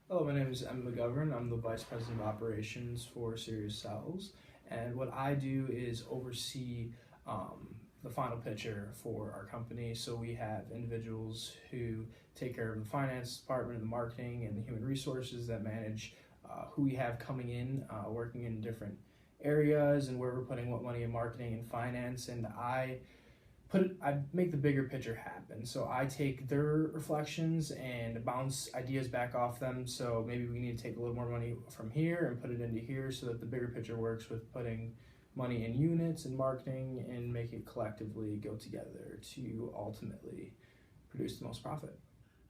Hello, my name is Emmet McGoven. I'm the Vice President of Operations for SiriusCells. And what I do is oversee the final picture for our company. So we have individuals who take care of the finance department, the marketing, and the human resources that manage who we have coming in, working in different areas and where we're putting what money in marketing and finance. And I make the bigger picture happen. So I take their reflections and bounce ideas back off them. So maybe we need to take a little more money from here and put it into here so that the bigger picture works with putting money in units and marketing and make it collectively go together to ultimately produce the most profit.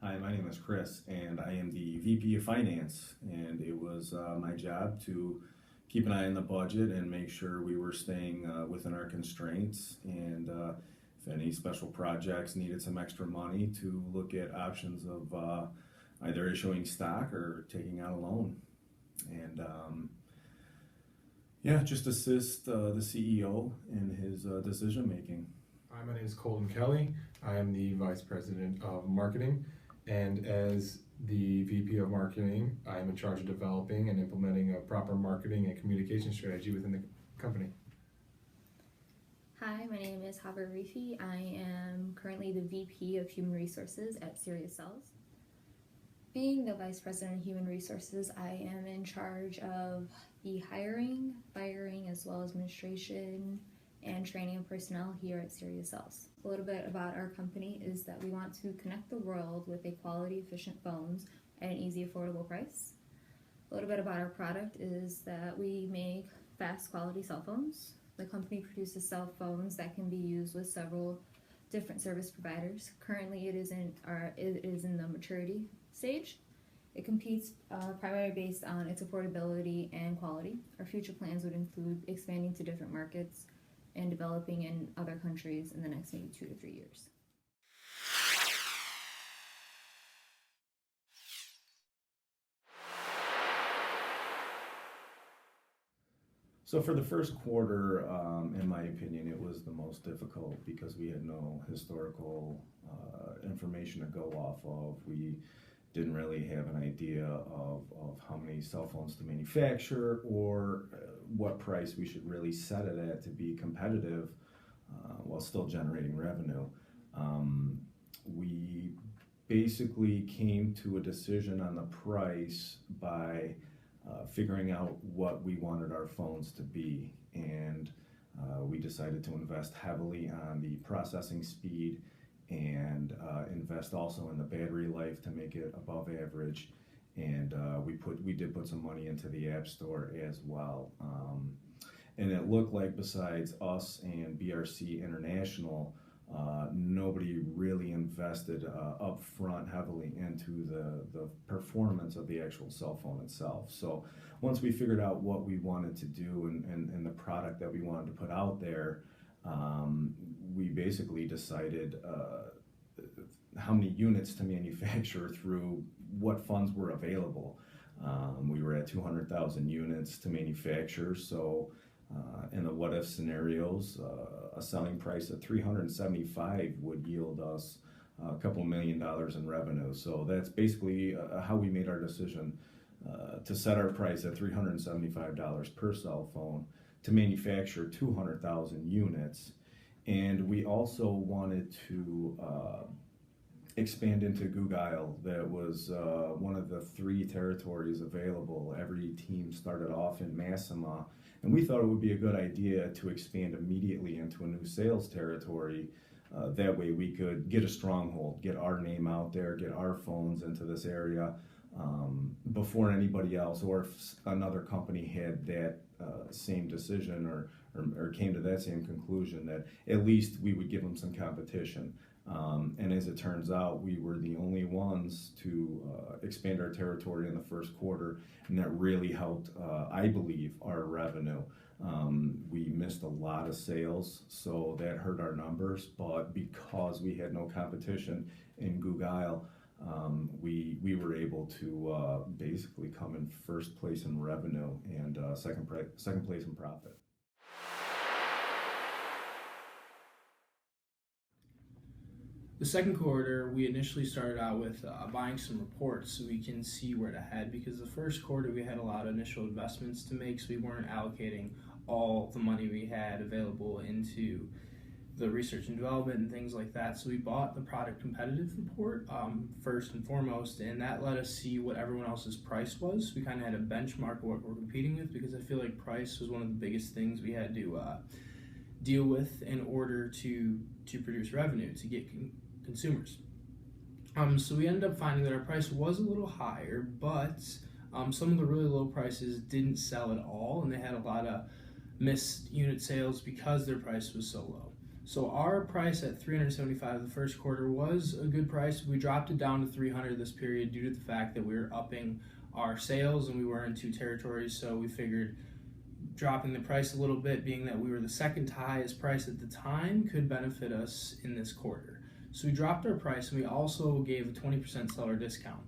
Hi, my name is Chris, and I am the VP of Finance, and it was my job to keep an eye on the budget and make sure we were staying within our constraints, and if any special projects needed some extra money, to look at options of either issuing stock or taking out a loan. And just assist the CEO in his decision making. Hi, my name is Colton Kelly. I am the Vice President of Marketing, and as the VP of Marketing, I am in charge of developing and implementing a proper marketing and communication strategy within the company. Hi, my name is Havva Arifi. I am currently the VP of Human Resources at SiriusCells. Being the Vice President of Human Resources, I am in charge of the hiring, firing, as well as administration and training of personnel here at SiriusCells. A little bit about our company is that we want to connect the world with a quality, efficient phones at an easy, affordable price. A little bit about our product is that we make fast quality cell phones. The company produces cell phones that can be used with several different service providers. Currently, it is in the maturity stage. It competes primarily based on its affordability and quality. Our future plans would include expanding to different markets and developing in other countries in the next maybe 2 to 3 years. So for the first quarter, in my opinion, it was the most difficult because we had no historical information to go off of. We didn't really have an idea of how many cell phones to manufacture or what price we should really set it at to be competitive while still generating revenue. We basically came to a decision on the price by figuring out what we wanted our phones to be, and we decided to invest heavily on the processing speed and invest also in the battery life to make it above average, and we did put some money into the App Store as well, and it looked like besides us and BRC International, nobody really invested up front heavily into the performance of the actual cell phone itself. So once we figured out what we wanted to do and the product that we wanted to put out there, we basically decided how many units to manufacture through what funds were available. We were at 200,000 units to manufacture, so in the what-if scenarios, a selling price of 375 would yield us a couple $1 million in revenue. So that's basically how we made our decision to set our price at $375 per cell phone to manufacture 200,000 units. And we also wanted to expand into Google. That was one of the 3 territories available. Every team started off in Massima, and we thought it would be a good idea to expand immediately into a new sales territory. That way we could get a stronghold, get our name out there, get our phones into this area before anybody else, or if another company had that same decision or came to that same conclusion, that at least we would give them some competition. And as it turns out, we were the only ones to expand our territory in the first quarter, and that really helped, I believe, our revenue. We missed a lot of sales, so that hurt our numbers, but because we had no competition in Google, we were able to basically come in first place in revenue and second place in profit. The second quarter, we initially started out with buying some reports so we can see where to head, because the first quarter we had a lot of initial investments to make, so we weren't allocating all the money we had available into the research and development and things like that. So we bought the product competitive report first and foremost, and that let us see what everyone else's price was. We kind of had a benchmark of what we're competing with, because I feel like price was one of the biggest things we had to deal with in order to produce revenue, to get consumers. So we ended up finding that our price was a little higher, but some of the really low prices didn't sell at all, and they had a lot of missed unit sales because their price was so low. So our price at $375 the first quarter was a good price. We dropped it down to $300 this period due to the fact that we were upping our sales and we were in 2 territories, so we figured dropping the price a little bit, being that we were the second highest price at the time, could benefit us in this quarter. So we dropped our price, and we also gave a 20% seller discount.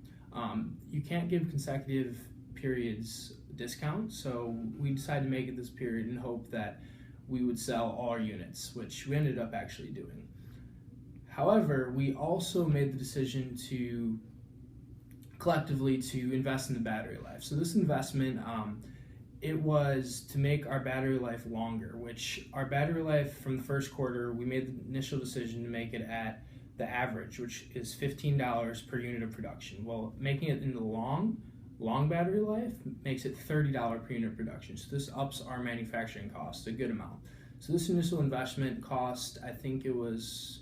You can't give consecutive periods discount, so we decided to make it this period in hope that we would sell all our units, which we ended up actually doing. However, we also made the decision to collectively to invest in the battery life. So this investment, it was to make our battery life longer, which our battery life from the first quarter, we made the initial decision to make it at the average, which is $15 per unit of production. Well, making it into long battery life makes it $30 per unit of production. So this ups our manufacturing cost a good amount. So this initial investment cost, I think it was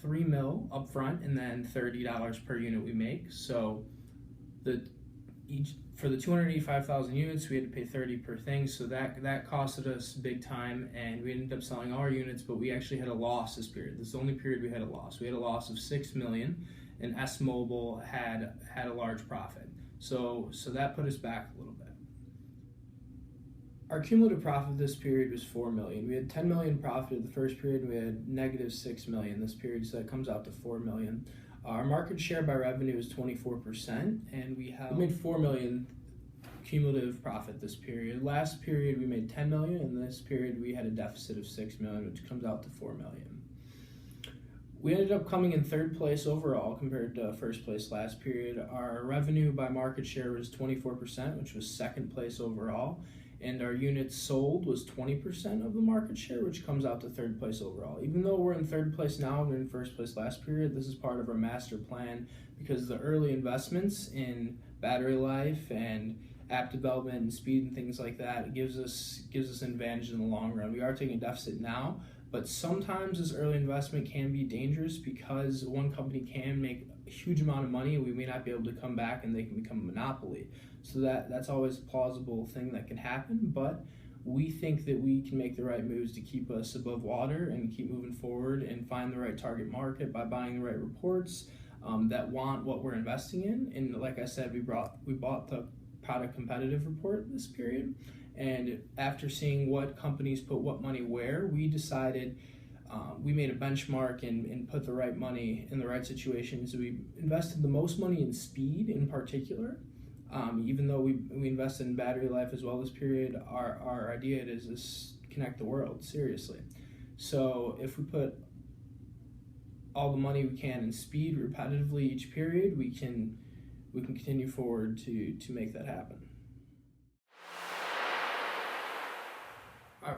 $3 million upfront, and then $30 per unit we make. So for the 285,000 units, we had to pay $30 per thing, so that costed us big time, and we ended up selling all our units, but we actually had a loss this period. This is the only period we had a loss. We had a loss of $6 million, and S-Mobile had a large profit. So that put us back a little bit. Our cumulative profit this period was $4 million. We had $10 million profit the first period, and we had negative $6 million this period, so that comes out to $4 million. Our market share by revenue is 24%, and we made $4 million cumulative profit this period. Last period we made $10 million, and this period we had a deficit of $6 million, which comes out to $4 million. We ended up coming in 3rd place overall compared to 1st place last period. Our revenue by market share was 24%, which was 2nd place overall, and our units sold was 20% of the market share, which comes out to 3rd place overall. Even though we're in 3rd place now and we're in 1st place last period, this is part of our master plan, because the early investments in battery life and app development and speed and things like that gives us an advantage in the long run. We are taking a deficit now, but sometimes this early investment can be dangerous, because one company can make a huge amount of money and we may not be able to come back, and they can become a monopoly. So that's always a plausible thing that can happen, but we think that we can make the right moves to keep us above water and keep moving forward and find the right target market by buying the right reports that want what we're investing in. And like I said, we bought the product competitive report this period, and after seeing what companies put what money where, we decided we made a benchmark and put the right money in the right situations. We invested the most money in speed in particular. Even though we invested in battery life as well this period, our idea is connect the world, seriously. So if we put all the money we can in speed repetitively each period, we can continue forward to make that happen.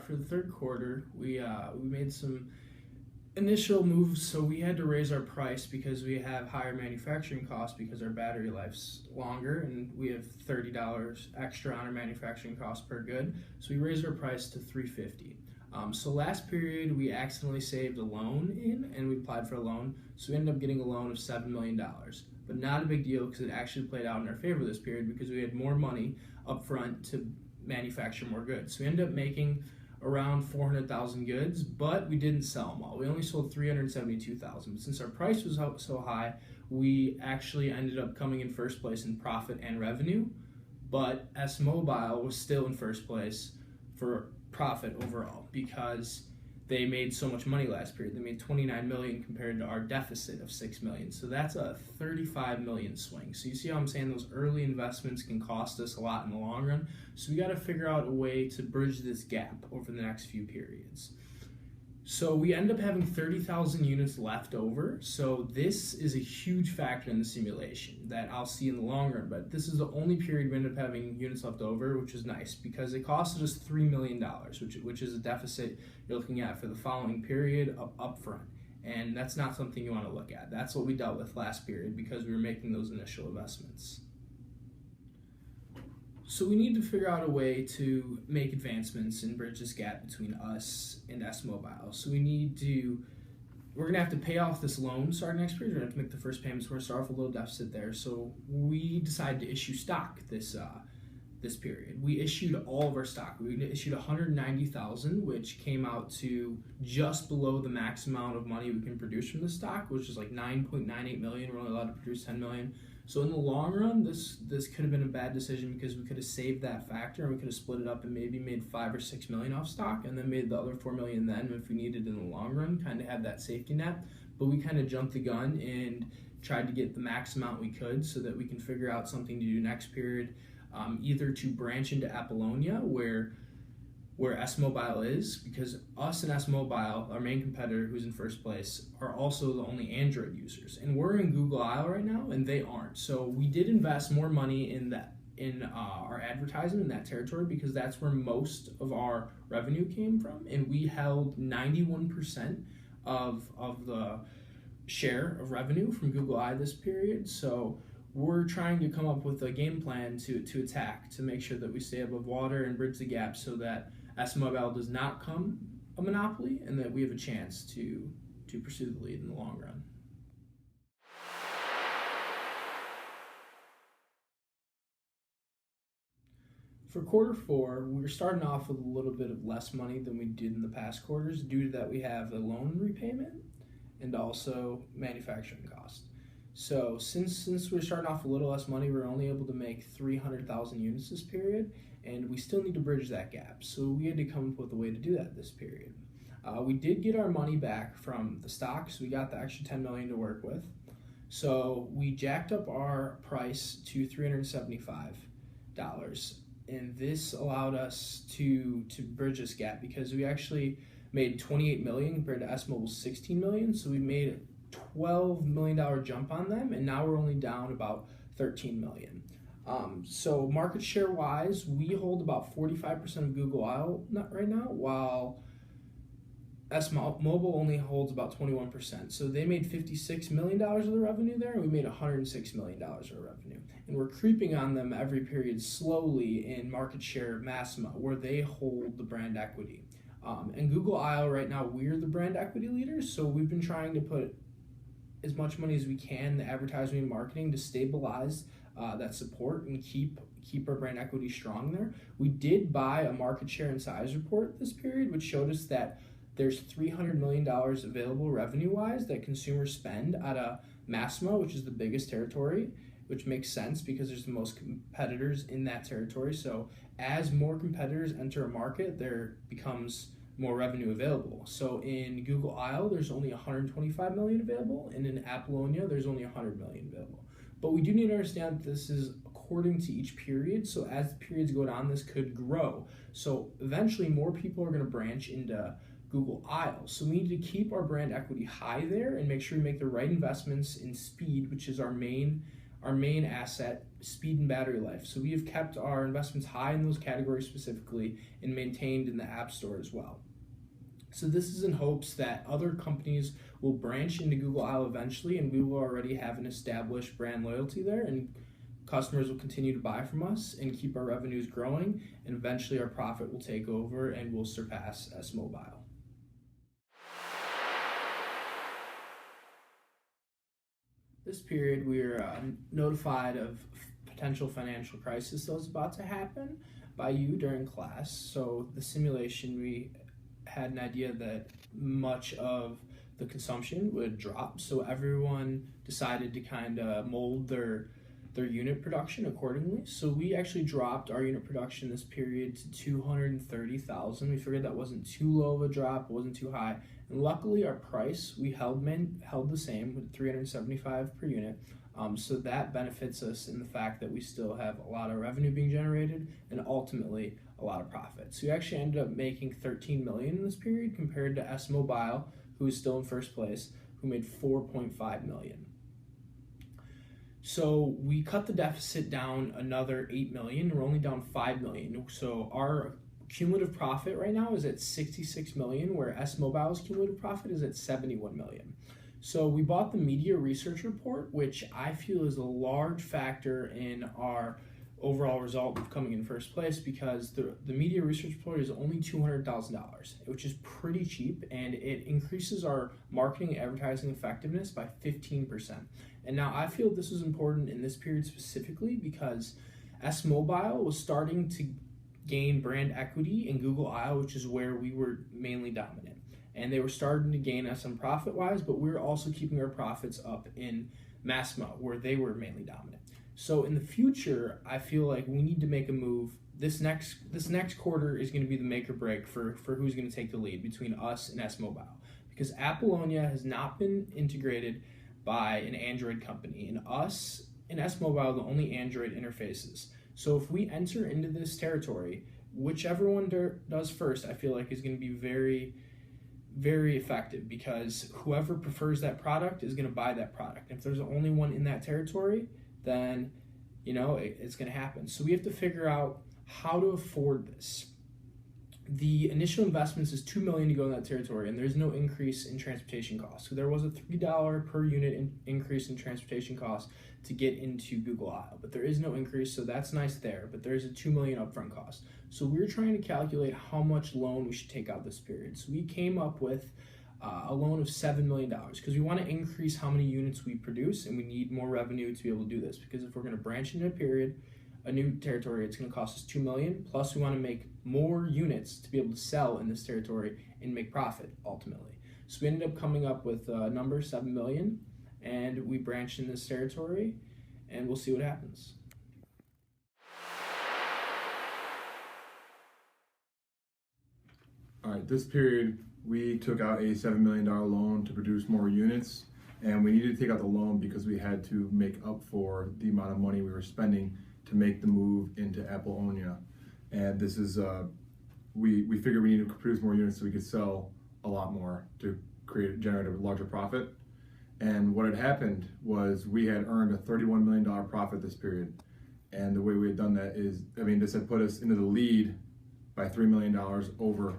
For the 3rd quarter, we made some initial moves. So we had to raise our price because we have higher manufacturing costs because our battery life's longer, and we have $30 extra on our manufacturing cost per good. So we raised our price to $350. So last period we accidentally saved a loan in, and we applied for a loan, so we ended up getting a loan of $7 million. But not a big deal, because it actually played out in our favor this period, because we had more money up front to manufacture more goods. So we ended up making around 400,000 goods, but we didn't sell them all. We only sold 372,000. But since our price was so high, we actually ended up coming in 1st place in profit and revenue, but S-Mobile was still in 1st place for profit overall, because they made so much money last period. They made $29 million compared to our deficit of $6 million. So that's a $35 million swing. So you see how I'm saying those early investments can cost us a lot in the long run. So we got to figure out a way to bridge this gap over the next few periods. So we end up having 30,000 units left over. So this is a huge factor in the simulation that I'll see in the long run. But this is the only period we end up having units left over, which is nice because it costed us $3 million, which is a deficit you're looking at for the following period upfront. And that's not something you want to look at. That's what we dealt with last period because we were making those initial investments. So we need to figure out a way to make advancements and bridge this gap between us and S-Mobile. So we're gonna have to pay off this loan starting next period. We're gonna have to make the first payments. We're gonna start off a little deficit there. So we decided to issue stock this period. We issued all of our stock. We issued 190,000, which came out to just below the max amount of money we can produce from the stock, which is like 9.98 million. We're only allowed to produce 10 million. So in the long run, this could have been a bad decision because we could have saved that factor and we could have split it up and maybe made 5 or 6 million off stock and then made the other 4 million then if we needed in the long run, kind of have that safety net. But we kind of jumped the gun and tried to get the max amount we could so that we can figure out something to do next period, either to branch into Apollonia where S-Mobile is, because us and S-Mobile, our main competitor who's in first place, are also the only Android users. And we're in Google Isle right now, and they aren't. So we did invest more money in our advertising in that territory because that's where most of our revenue came from. And we held 91% of the share of revenue from Google Eye this period. So we're trying to come up with a game plan to attack, to make sure that we stay above water and bridge the gap so that S-Mobile does not become a monopoly and that we have a chance to pursue the lead in the long run. For quarter 4, we were starting off with a little bit of less money than we did in the past quarters due to that we have a loan repayment and also manufacturing cost. So since we're starting off a little less money, we're only able to make 300,000 units this period, and we still need to bridge that gap. So we had to come up with a way to do that this period. We did get our money back from the stocks. We got the extra 10 million to work with. So we jacked up our price to $375, and this allowed us to bridge this gap because we actually made 28 million compared to S-Mobile's 16 million. So we made a $12 million jump on them, and now we're only down about 13 million. So market share wise, we hold about 45% of Google Isle right now, while S-Mobile only holds about 21%. So they made $56 million of the revenue there, and we made $106 million of revenue. And we're creeping on them every period slowly in market share of Massimo, where they hold the brand equity. And Google Isle right now, we're the brand equity leaders, so we've been trying to put as much money as we can in the advertising and marketing to stabilize that support and keep our brand equity strong there. We did buy a market share and size report this period, which showed us that there's $300 million available revenue-wise that consumers spend at a Massimo, which is the biggest territory, which makes sense because there's the most competitors in that territory. So as more competitors enter a market, there becomes more revenue available. So in Google Isle, there's only 125 million available, and in Apollonia, there's only 100 million available. But we do need to understand that this is according to each period, so as the periods go down, this could grow. So eventually, more people are going to branch into Google Isle. So we need to keep our brand equity high there and make sure we make the right investments in speed, which is our main asset, speed and battery life. So we have kept our investments high in those categories specifically and maintained in the App Store as well. So this is in hopes that other companies will branch into Google Isle eventually, and we will already have an established brand loyalty there, and customers will continue to buy from us and keep our revenues growing, and eventually our profit will take over and will surpass S-Mobile. This period, we were notified of potential financial crisis that was about to happen by you during class. So the simulation, we had an idea that much of the consumption would drop. So everyone decided to kind of mold their unit production accordingly. So we actually dropped our unit production this period to 230,000. We figured that wasn't too low of a drop, it wasn't too high. And luckily our price, we held the same with 375 per unit. So that benefits us in the fact that we still have a lot of revenue being generated and ultimately a lot of profit. So we actually ended up making 13 million in this period compared to S Mobile, who is still in first place, who made 4.5 million. So we cut the deficit down another 8 million. We're only down 5 million. So our cumulative profit right now is at 66 million, where S Mobile's cumulative profit is at 71 million. So we bought the media research report, which I feel is a large factor in our overall result of coming in first place, because the media research report is only $200,000, which is pretty cheap, and it increases our marketing and advertising effectiveness by 15%. And now I feel this is important in this period specifically because S Mobile was starting to gain brand equity in Google I/O, which is where we were mainly dominant. And they were starting to gain us on profit-wise, but we were also keeping our profits up in Massimo, where they were mainly dominant. So in the future, I feel like we need to make a move. This next quarter is going to be the make or break for who's going to take the lead between us and S Mobile, because Apollonia has not been integrated by an Android company, and us and S Mobile are the only Android interfaces. So if we enter into this territory, whichever one does first, I feel like is going to be very, very effective, because whoever prefers that product is going to buy that product. If there's only one in that territory, then it's going to happen. So we have to figure out how to afford this. The initial investments is $2 million to go in that territory, and there's no increase in transportation costs. So there was a $3 per unit increase in transportation costs to get into Google I/O, but there is no increase, so that's nice there. But there is a $2 million upfront cost. So we're trying to calculate how much loan we should take out this period. So we came up with a loan of $7 million, because we want to increase how many units we produce, and we need more revenue to be able to do this. Because if we're going to branch into a new territory, it's going to cost us $2 million. Plus, we want to make more units to be able to sell in this territory and make profit ultimately. So we ended up coming up with a number, $7 million, and we branched in this territory, and we'll see what happens. All right, this period, we took out a $7 million loan to produce more units, and we needed to take out the loan because we had to make up for the amount of money we were spending to make the move into Apollonia. And this is, we figured we needed to produce more units so we could sell a lot more to generate a larger profit. And what had happened was we had earned a $31 million profit this period. And the way we had done that is, this had put us into the lead by $3 million over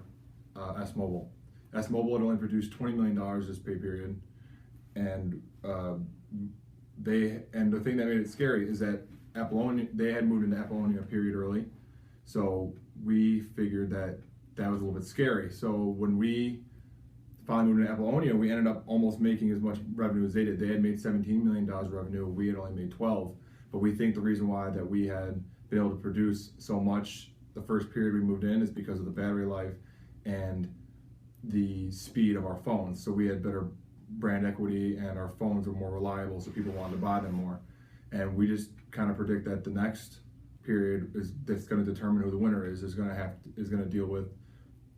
S Mobile. S Mobile had only produced $20 million this pay period. And the thing that made it scary is that Apollonia, they had moved into Apollonia a period early. So we figured that was a little bit scary. So when we finally moved into Apollonia, we ended up almost making as much revenue as they did. They had made $17 million revenue. We had only made 12. But we think the reason why that we had been able to produce so much the first period we moved in is because of the battery life and the speed of our phones. So we had better brand equity, and our phones were more reliable, so people wanted to buy them more. And we just kind of predict that the next period that's going to determine who the winner is going to deal with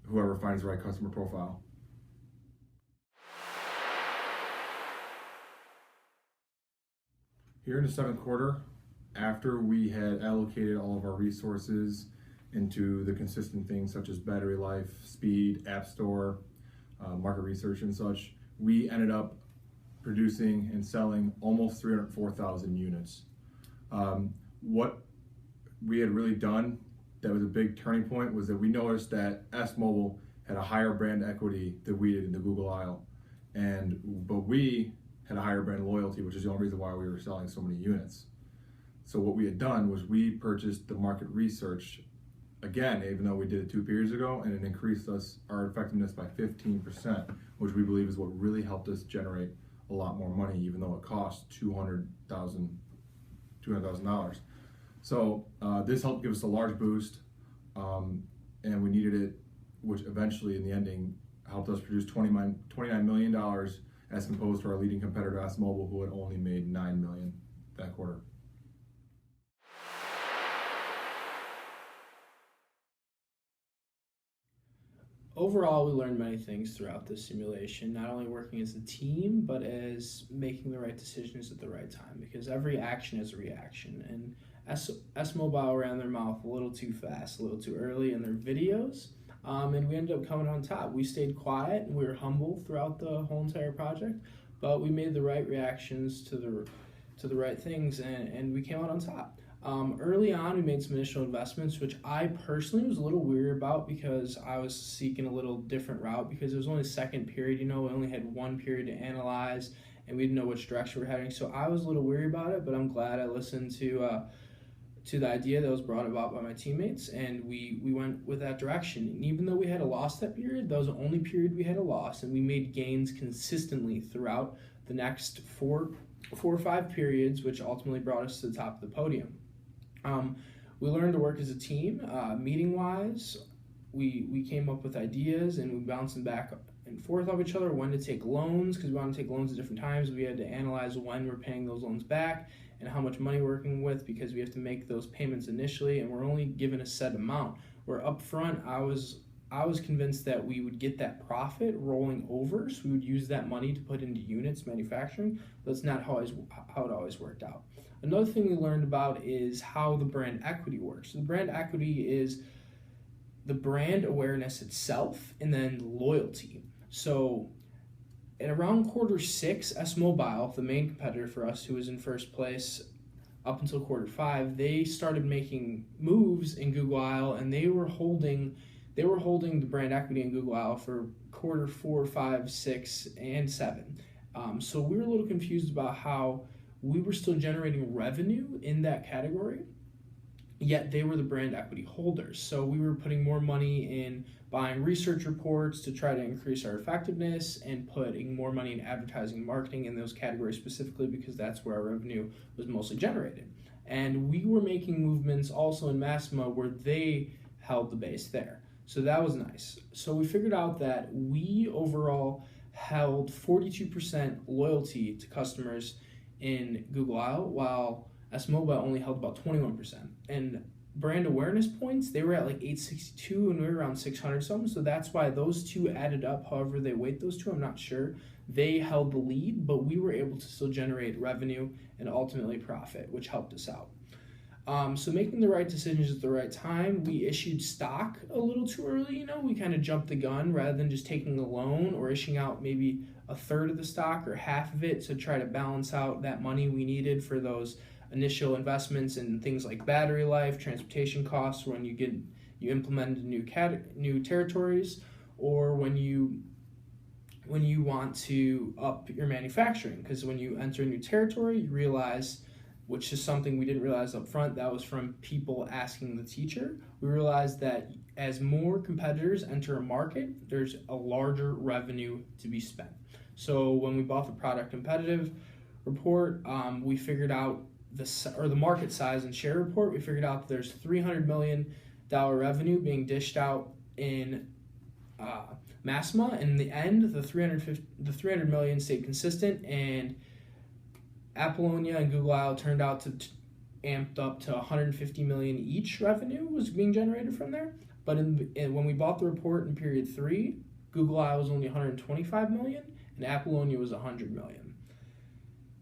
whoever finds the right customer profile. Here in the second quarter, after we had allocated all of our resources into the consistent things such as battery life, speed, app store, market research and such, we ended up producing and selling almost 304,000 units. What we had really done that was a big turning point was that we noticed that S Mobile had a higher brand equity than we did in the Google I/O, but we had a higher brand loyalty, which is the only reason why we were selling so many units. So what we had done was we purchased the market research again, even though we did it 2 periods ago, and it increased our effectiveness by 15%, which we believe is what really helped us generate a lot more money, even though it cost $200,000. So this helped give us a large boost, and we needed it, which eventually in the ending helped us produce $29 million as opposed to our leading competitor, S Mobile, who had only made $9 million that quarter. Overall, we learned many things throughout this simulation, not only working as a team, but as making the right decisions at the right time, because every action is a reaction. And S Mobile ran their mouth a little too fast, a little too early in their videos, and we ended up coming on top. We stayed quiet and we were humble throughout the whole entire project, but we made the right reactions to the right things, and we came out on top. Early on, we made some initial investments, which I personally was a little weary about because I was seeking a little different route because it was only second period, we only had one period to analyze and we didn't know which direction we're heading. So I was a little weary about it, but I'm glad I listened to the idea that was brought about by my teammates, and we went with that direction. And even though we had a loss that period, that was the only period we had a loss, and we made gains consistently throughout the next four or five periods, which ultimately brought us to the top of the podium. We learned to work as a team. Meeting-wise, we came up with ideas and we bounced them back and forth off each other, when to take loans, because we wanted to take loans at different times. We had to analyze when we're paying those loans back and how much money we're working with, because we have to make those payments initially and we're only given a set amount. Where up front, I was convinced that we would get that profit rolling over, so we would use that money to put into units manufacturing. That's not how it always worked out. Another thing we learned about is how the brand equity works. So the brand equity is the brand awareness itself and then loyalty. So at around Q6, S Mobile, the main competitor for us, who was in first place up until Q5, they started making moves in Google IL, and they were holding the brand equity in Google IL for Q4, 5, 6, and 7. So we were a little confused about how we were still generating revenue in that category, yet they were the brand equity holders. So we were putting more money in buying research reports to try to increase our effectiveness and putting more money in advertising and marketing in those categories specifically because that's where our revenue was mostly generated. And we were making movements also in Massimo where they held the base there. So that was nice. So we figured out that we overall held 42% loyalty to customers in Google IL, while S Mobile only held about 21%. And brand awareness points, they were at like 862 and we were around 600 something. So that's why those two added up, however they weight those two, I'm not sure. They held the lead, but we were able to still generate revenue and ultimately profit, which helped us out. So making the right decisions at the right time, we issued stock a little too early, we kind of jumped the gun rather than just taking a loan or issuing out maybe a third of the stock or half of it to try to balance out that money we needed for those initial investments in things like battery life, transportation costs when you implement new territories, or when you want to up your manufacturing, because when you enter a new territory, you realize, which is something we didn't realize up front, that was from people asking the teacher. We realized that as more competitors enter a market, there's a larger revenue to be spent. So when we bought the product competitive report, we figured out the market size and share report, we figured out that there's $300 million revenue being dished out in Massima, and in the end, the 300 million stayed consistent, and Apollonia and Google IL turned out to amped up to 150 million each revenue was being generated from there. But when we bought the report in period 3, Google IL was only 125 million and Apollonia was 100 million.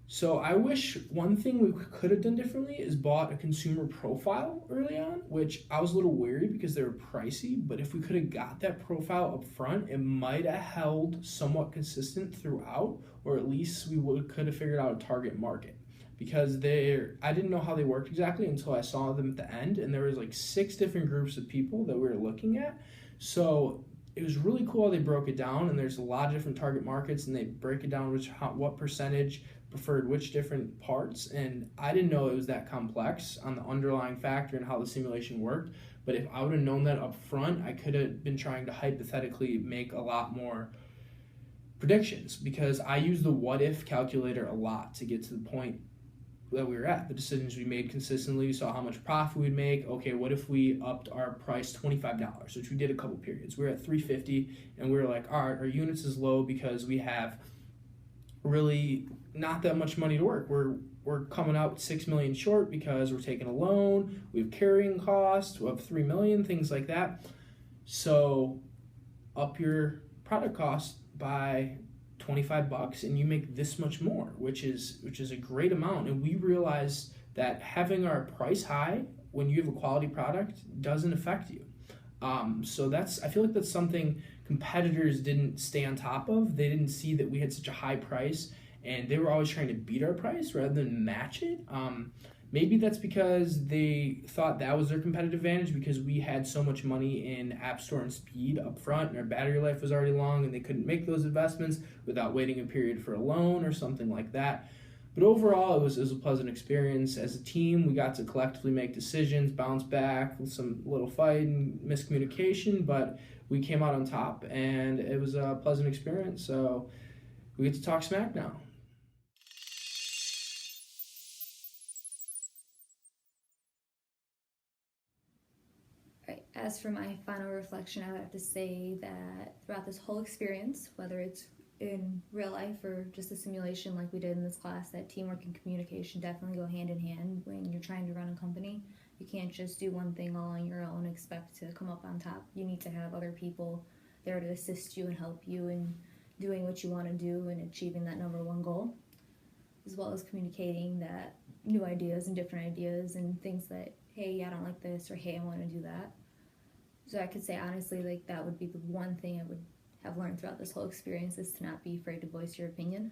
So I wish one thing we could have done differently is bought a consumer profile early on, which I was a little wary because they were pricey, but if we could have got that profile up front, it might have held somewhat consistent throughout, or at least we could have figured out a target market. Because I didn't know how they worked exactly until I saw them at the end, and there was like 6 different groups of people that we were looking at. So it was really cool how they broke it down, and there's a lot of different target markets, and they break it down what percentage preferred which different parts, and I didn't know it was that complex on the underlying factor and how the simulation worked. But if I would have known that up front, I could have been trying to hypothetically make a lot more predictions, because I use the what if calculator a lot to get to the point that we were at. The decisions we made consistently, we saw how much profit we'd make. Okay, what if we upped our price $25, which we did a couple periods. We were at $350 and we were like, all right, our units is low because we have really not that much money to work. We're coming out $6 million short because we're taking a loan, we have carrying costs, we have $3 million, things like that. So up your product cost by $25 and you make this much more, which is a great amount. And we realized that having our price high when you have a quality product doesn't affect you. So I feel like that's something competitors didn't stay on top of. They didn't see that we had such a high price, and they were always trying to beat our price rather than match it. Maybe that's because they thought that was their competitive advantage, because we had so much money in App Store and speed up front, and our battery life was already long, and they couldn't make those investments without waiting a period for a loan or something like that. But overall, it was a pleasant experience. As a team, we got to collectively make decisions, bounce back with some little fight and miscommunication, but we came out on top, and it was a pleasant experience. So we get to talk smack now. Right. As for my final reflection, I would have to say that throughout this whole experience, whether it's in real life or just a simulation like we did in this class, that teamwork and communication definitely go hand in hand when you're trying to run a company. You can't just do one thing all on your own and expect to come up on top. You need to have other people there to assist you and help you in doing what you want to do and achieving that number one goal, as well as communicating that new ideas and different ideas and things that, hey, I don't like this, or hey, I want to do that. So I could say honestly, like, that would be the one thing I would have learned throughout this whole experience, is to not be afraid to voice your opinion.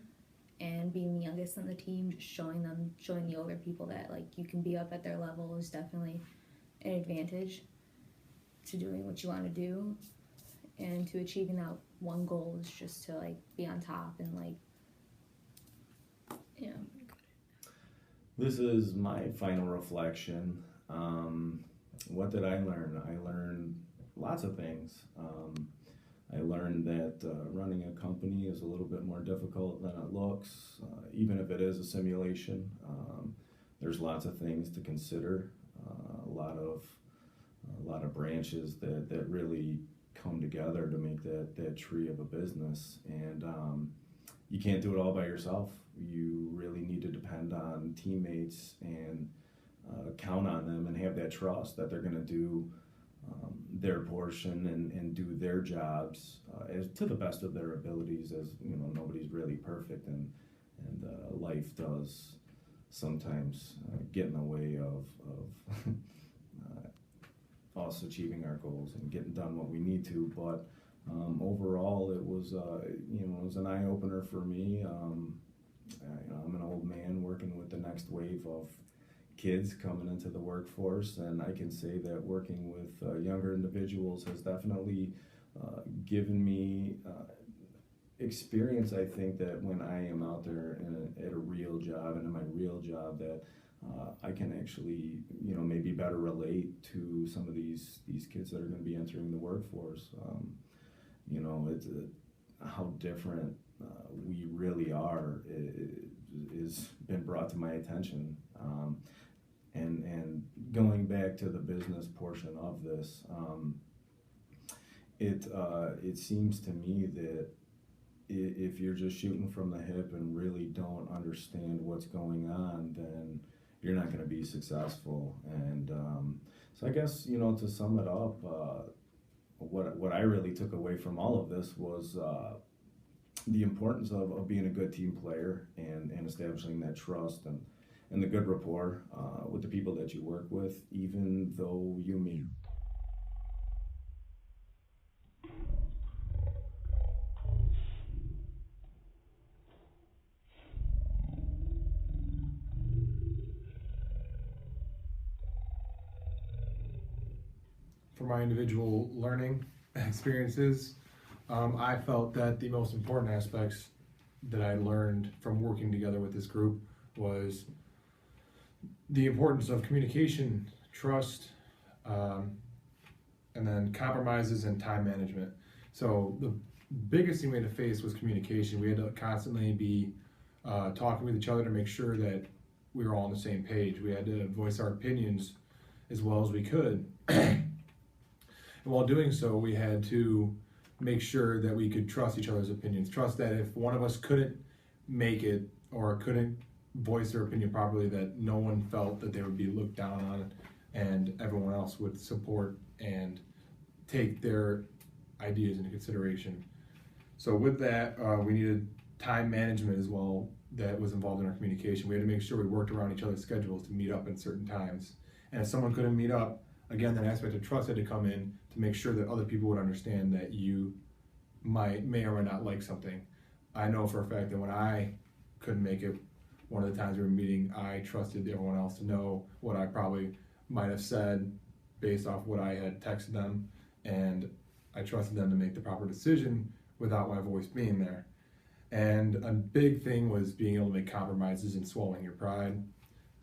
And being the youngest on the team, just showing the older people that, like, you can be up at their level is definitely an advantage to doing what you want to do, and to achieving that one goal is just to, like, be on top and, like, you know. This is my final reflection. What did I learn? I learned lots of things. I learned that running a company is a little bit more difficult than it looks. Even if it is a simulation, there's lots of things to consider. A lot of branches that really come together to make that tree of a business. And you can't do it all by yourself. You really need to depend on teammates and count on them and have that trust that they're going to do their portion and do their jobs as to the best of their abilities. As you know, nobody's really perfect, and life does sometimes get in the way of us achieving our goals and getting done what we need to. But overall, it was it was an eye opener for me. I'm an old man working with the next wave of kids coming into the workforce, and I can say that working with younger individuals has definitely given me experience. I think that when I am out there at a real job and in my real job, that I can actually, maybe better relate to some of these kids that are going to be entering the workforce. It's how different we really are is been brought to my attention. And going back to the business portion of this, it seems to me that if you're just shooting from the hip and really don't understand what's going on, then you're not going to be successful. And so I guess, to sum it up, what I really took away from all of this was the importance of being a good team player and establishing that trust and the good rapport with the people that you work with, even though you may. For my individual learning experiences, I felt that the most important aspects that I learned from working together with this group was the importance of communication, trust, and then compromises and time management. So the biggest thing we had to face was communication. We had to constantly be talking with each other to make sure that we were all on the same page. We had to voice our opinions as well as we could. And while doing so, we had to make sure that we could trust each other's opinions. Trust that if one of us couldn't make it or couldn't voice their opinion properly, that no one felt that they would be looked down on, and everyone else would support and take their ideas into consideration. So with that, we needed time management as well that was involved in our communication. We had to make sure we worked around each other's schedules to meet up in certain times. And if someone couldn't meet up, again, that aspect of trust had to come in to make sure that other people would understand that you may or may not like something. I know for a fact that when I couldn't make it, one of the times we were meeting, I trusted everyone else to know what I probably might have said based off what I had texted them, and I trusted them to make the proper decision without my voice being there. And a big thing was being able to make compromises and swallowing your pride.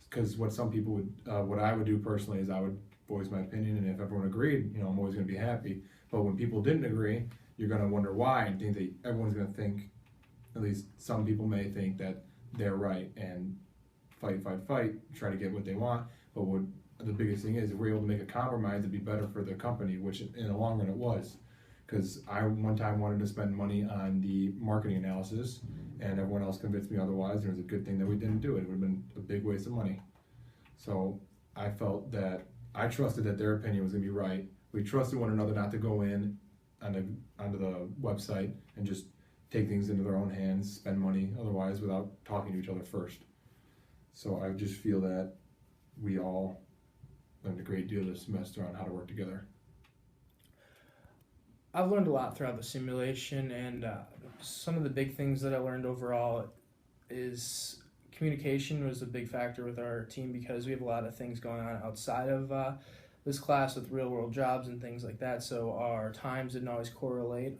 Because what some people would, what I would do personally is I would voice my opinion, and if everyone agreed, I'm always going to be happy. But when people didn't agree, you're going to wonder why, and think that everyone's going to think, at least some people may think that they're right and fight, try to get what they want. But what the biggest thing is, if we're able to make a compromise, it'd be better for the company, which in the long run it was. Because I one time wanted to spend money on the marketing analysis, and everyone else convinced me otherwise, and it was a good thing that we didn't do it. It would have been a big waste of money. So I felt that I trusted that their opinion was going to be right. We trusted one another not to go in onto the website and just take things into their own hands, spend money otherwise without talking to each other first. So I just feel that we all learned a great deal this semester on how to work together. I've learned a lot throughout the simulation, and some of the big things that I learned overall is communication was a big factor with our team, because we have a lot of things going on outside of this class with real world jobs and things like that, so our times didn't always correlate.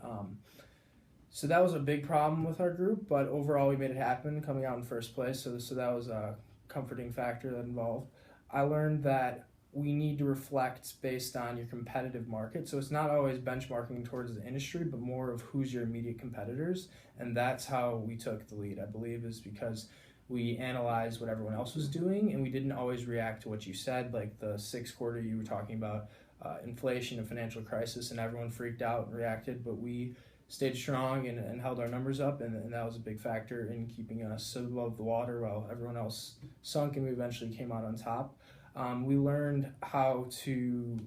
So that was a big problem with our group, but overall we made it happen, coming out in first place, so that was a comforting factor that involved. I learned that we need to reflect based on your competitive market. So it's not always benchmarking towards the industry, but more of who's your immediate competitors. And that's how we took the lead, I believe, is because we analyzed what everyone else was doing, and we didn't always react to what you said. Like the sixth quarter, you were talking about inflation and financial crisis, and everyone freaked out and reacted, but we stayed strong and held our numbers up, and that was a big factor in keeping us above the water while everyone else sunk, and we eventually came out on top. We learned how to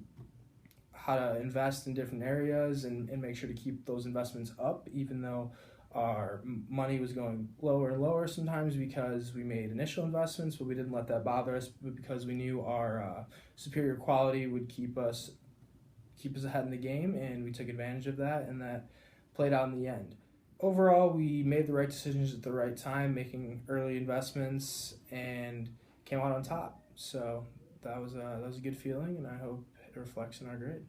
invest in different areas and make sure to keep those investments up, even though our money was going lower and lower sometimes because we made initial investments, but we didn't let that bother us, but because we knew our superior quality would keep us ahead in the game, and we took advantage of that, and that played out in the end. Overall, we made the right decisions at the right time, making early investments, and came out on top. So that was a good feeling, and I hope it reflects in our grade.